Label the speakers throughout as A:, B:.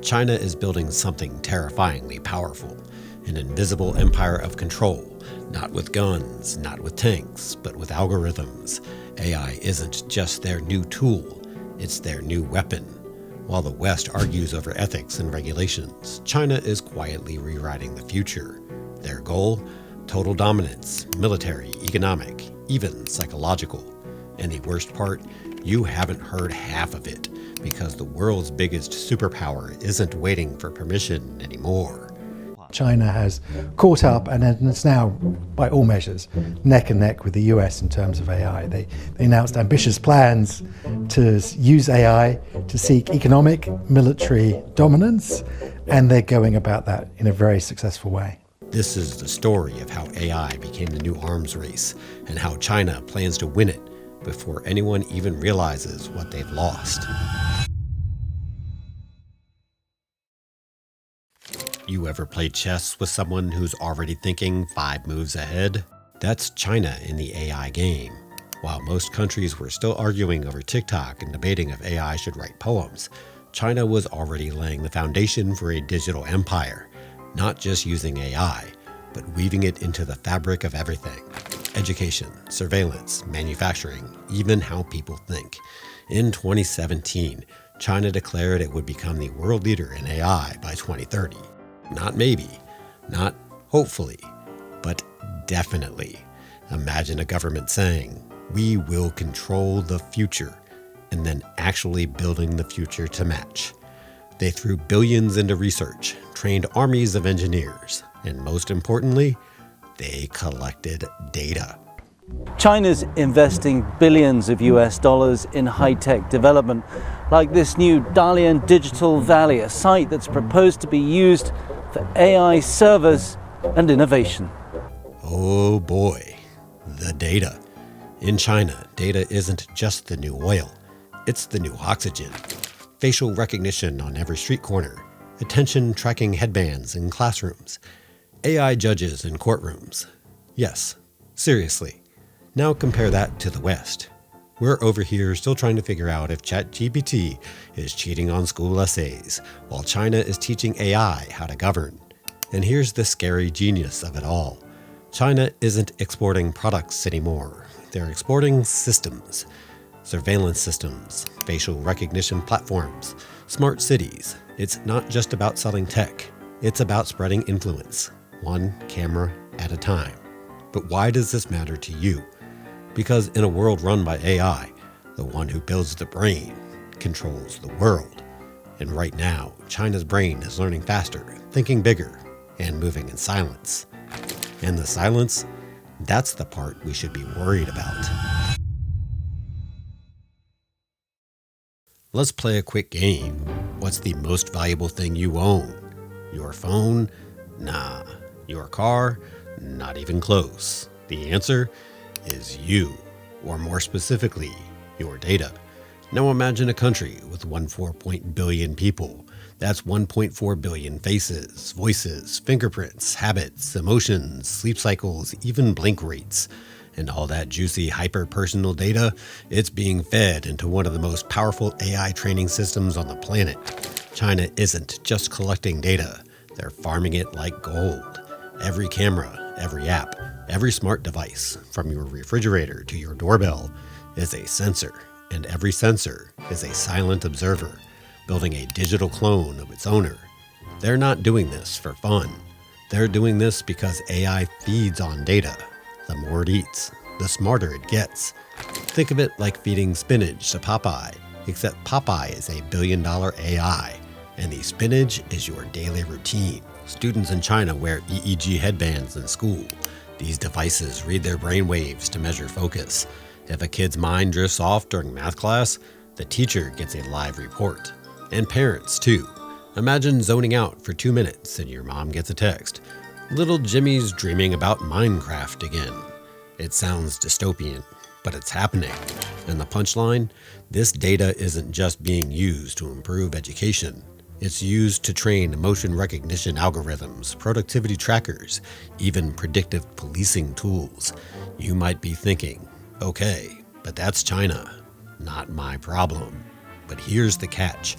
A: China is building something terrifyingly powerful, an invisible empire of control, not with guns, not with tanks, but with algorithms. AI isn't just their new tool, it's their new weapon. While the West argues over ethics and regulations, China is quietly rewriting the future. Their goal? Total dominance, military, economic, even psychological. And the worst part? You haven't heard half of it, because the world's biggest superpower isn't waiting for permission anymore.
B: China has caught up, and it's now, by all measures, neck and neck with the US in terms of AI. They announced ambitious plans to use AI to seek economic, military dominance, and they're going about that in a very successful way.
A: This is the story of how AI became the new arms race, and how China plans to win it before anyone even realizes what they've lost. You ever play chess with someone who's already thinking 5 moves ahead? That's China in the AI game. While most countries were still arguing over TikTok and debating if AI should write poems, China was already laying the foundation for a digital empire, not just using AI, but weaving it into the fabric of everything. Education, surveillance, manufacturing, even how people think. In 2017, China declared it would become the world leader in AI by 2030. Not maybe, not hopefully, but definitely. Imagine a government saying, "We will control the future," and then actually building the future to match. They threw billions into research, trained armies of engineers, and most importantly, they collected data.
C: China's investing billions of US dollars in high-tech development, like this new Dalian Digital Valley, a site that's proposed to be used for AI servers and innovation.
A: Oh boy, the data. In China, data isn't just the new oil, it's the new oxygen. Facial recognition on every street corner, attention tracking headbands in classrooms, AI judges in courtrooms. Yes, seriously. Now compare that to the West. We're over here still trying to figure out if ChatGPT is cheating on school essays, while China is teaching AI how to govern. And here's the scary genius of it all. China isn't exporting products anymore. They're exporting systems. Surveillance systems, facial recognition platforms, smart cities. It's not just about selling tech. It's about spreading influence, one camera at a time. But why does this matter to you? Because in a world run by AI, the one who builds the brain controls the world. And right now, China's brain is learning faster, thinking bigger, and moving in silence. And the silence, that's the part we should be worried about. Let's play a quick game. What's the most valuable thing you own? Your phone? Nah. Your car? Not even close. The answer is you, or more specifically, your data. Now imagine a country with 1.4 billion people. That's 1.4 billion faces, voices, fingerprints, habits, emotions, sleep cycles, even blink rates. And all that juicy hyper-personal data, it's being fed into one of the most powerful AI training systems on the planet. China isn't just collecting data, they're farming it like gold. Every camera, every app, every smart device, from your refrigerator to your doorbell, is a sensor, and every sensor is a silent observer, building a digital clone of its owner. They're not doing this for fun. They're doing this because AI feeds on data. The more it eats, the smarter it gets. Think of it like feeding spinach to Popeye, except Popeye is a billion-dollar AI, and the spinach is your daily routine. Students in China wear EEG headbands in school. These devices read their brain waves to measure focus. If a kid's mind drifts off during math class, the teacher gets a live report. And parents, too. Imagine zoning out for 2 minutes and your mom gets a text. Little Jimmy's dreaming about Minecraft again. It sounds dystopian, but it's happening. And the punchline? This data isn't just being used to improve education. It's used to train emotion recognition algorithms, productivity trackers, even predictive policing tools. You might be thinking, okay, but that's China. Not my problem. But here's the catch.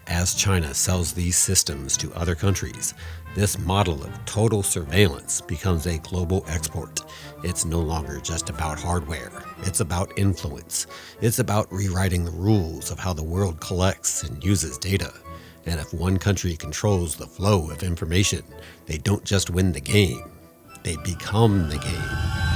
A: As China sells these systems to other countries, this model of total surveillance becomes a global export. It's no longer just about hardware. It's about influence. It's about rewriting the rules of how the world collects and uses data. And if one country controls the flow of information, they don't just win the game, they become the game.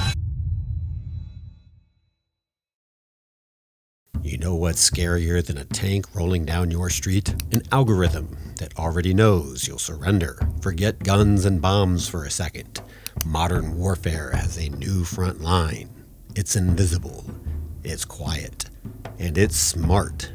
A: You know what's scarier than a tank rolling down your street? An algorithm that already knows you'll surrender. Forget guns and bombs for a second. Modern warfare has a new front line. It's invisible, it's quiet, and it's smart.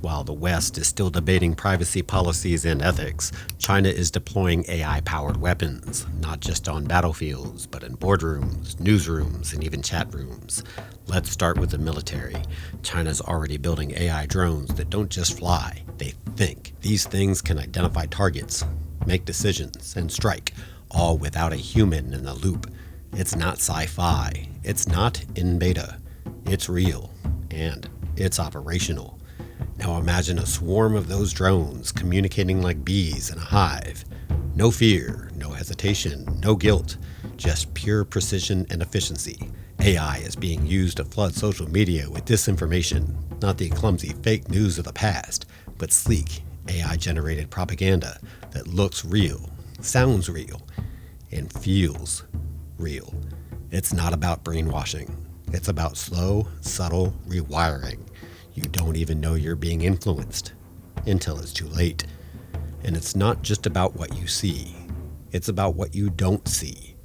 A: While the West is still debating privacy policies and ethics, China is deploying AI-powered weapons, not just on battlefields, but in boardrooms, newsrooms, and even chat rooms. Let's start with the military. China's already building AI drones that don't just fly, they think. These things can identify targets, make decisions, and strike, all without a human in the loop. It's not sci-fi. It's not in beta. It's real, and it's operational. Now imagine a swarm of those drones communicating like bees in a hive. No fear, no hesitation, no guilt, just pure precision and efficiency. AI is being used to flood social media with disinformation, not the clumsy fake news of the past, but sleek, AI-generated propaganda that looks real, sounds real, and feels real. It's not about brainwashing. It's about slow, subtle rewiring. You don't even know you're being influenced until it's too late. And it's not just about what you see. It's about what you don't see.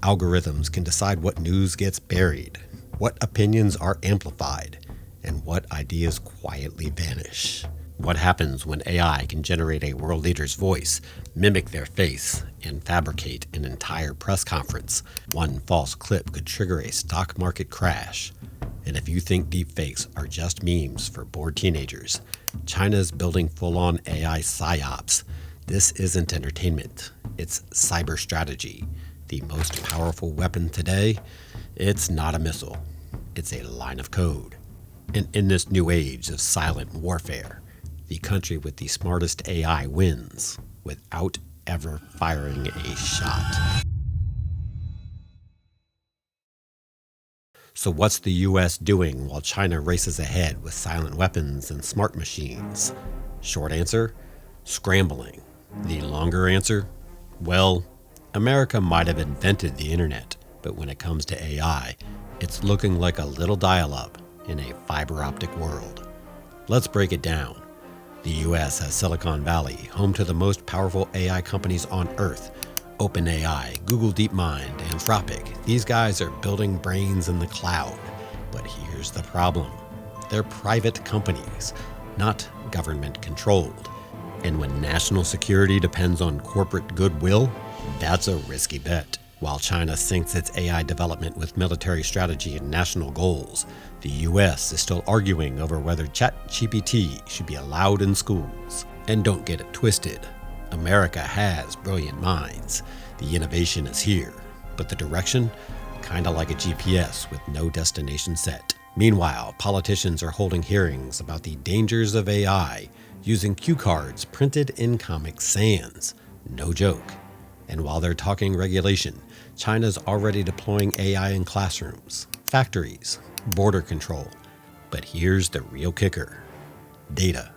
A: Algorithms can decide what news gets buried, what opinions are amplified, and what ideas quietly vanish. What happens when AI can generate a world leader's voice, mimic their face, and fabricate an entire press conference? One false clip could trigger a stock market crash. And if you think deepfakes are just memes for bored teenagers, China's building full-on AI psyops. This isn't entertainment. It's cyber strategy. The most powerful weapon today, it's not a missile. It's a line of code. And in this new age of silent warfare, the country with the smartest AI wins without ever firing a shot. So what's the US doing while China races ahead with silent weapons and smart machines? Short answer, scrambling. The longer answer, well, America might have invented the internet, but when it comes to AI, it's looking like a little dial-up in a fiber optic world. Let's break it down. The US has Silicon Valley, home to the most powerful AI companies on Earth. OpenAI, Google DeepMind, Anthropic. These guys are building brains in the cloud. But here's the problem. They're private companies, not government-controlled. And when national security depends on corporate goodwill, that's a risky bet. While China syncs its AI development with military strategy and national goals, the US is still arguing over whether ChatGPT should be allowed in schools. And don't get it twisted. America has brilliant minds. The innovation is here, but the direction? Kinda like a GPS with no destination set. Meanwhile, politicians are holding hearings about the dangers of AI using cue cards printed in Comic Sans. No joke. And while they're talking regulation, China's already deploying AI in classrooms, factories, border control. But here's the real kicker. Data.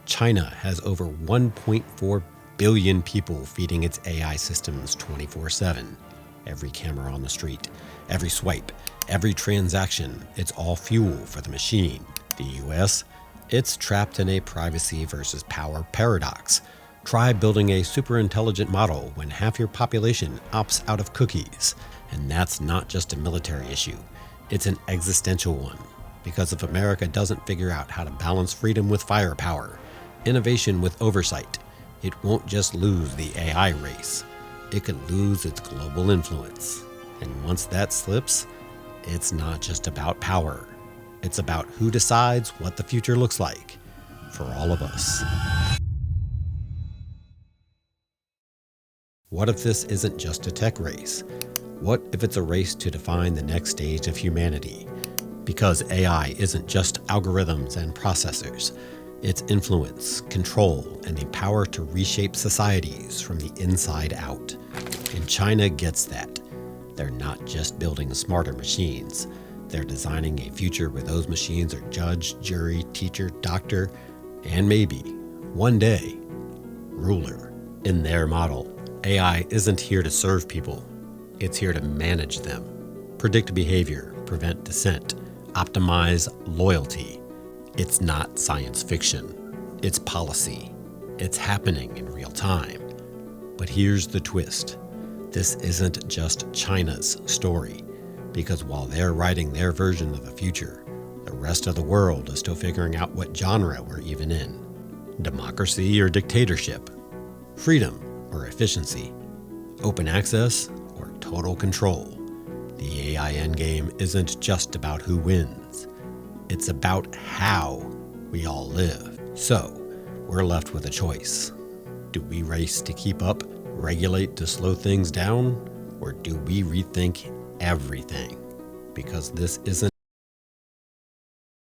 A: China has over 1.4 billion people feeding its AI systems 24/7. Every camera on the street, every swipe, every transaction, it's all fuel for the machine. The US, it's trapped in a privacy versus power paradox. Try building a super intelligent model when half your population opts out of cookies. And that's not just a military issue, it's an existential one. Because if America doesn't figure out how to balance freedom with firepower, innovation with oversight, it won't just lose the AI race, it could lose its global influence. And once that slips, it's not just about power. It's about who decides what the future looks like for all of us. What if this isn't just a tech race? What if it's a race to define the next stage of humanity? Because AI isn't just algorithms and processors. Its influence, control, and the power to reshape societies from the inside out. And China gets that. They're not just building smarter machines. They're designing a future where those machines are judge, jury, teacher, doctor, and maybe, one day, ruler. In their model, AI isn't here to serve people. It's here to manage them, predict behavior, prevent dissent, optimize loyalty. It's not science fiction. It's policy. It's happening in real time. But here's the twist. This isn't just China's story, because while they're writing their version of the future, the rest of the world is still figuring out what genre we're even in. Democracy or dictatorship? Freedom or efficiency? Open access or total control? The AI endgame isn't just about who wins. It's about how we all live. So, we're left with a choice. Do we race to keep up, regulate to slow things down, or do we rethink everything? Because this isn't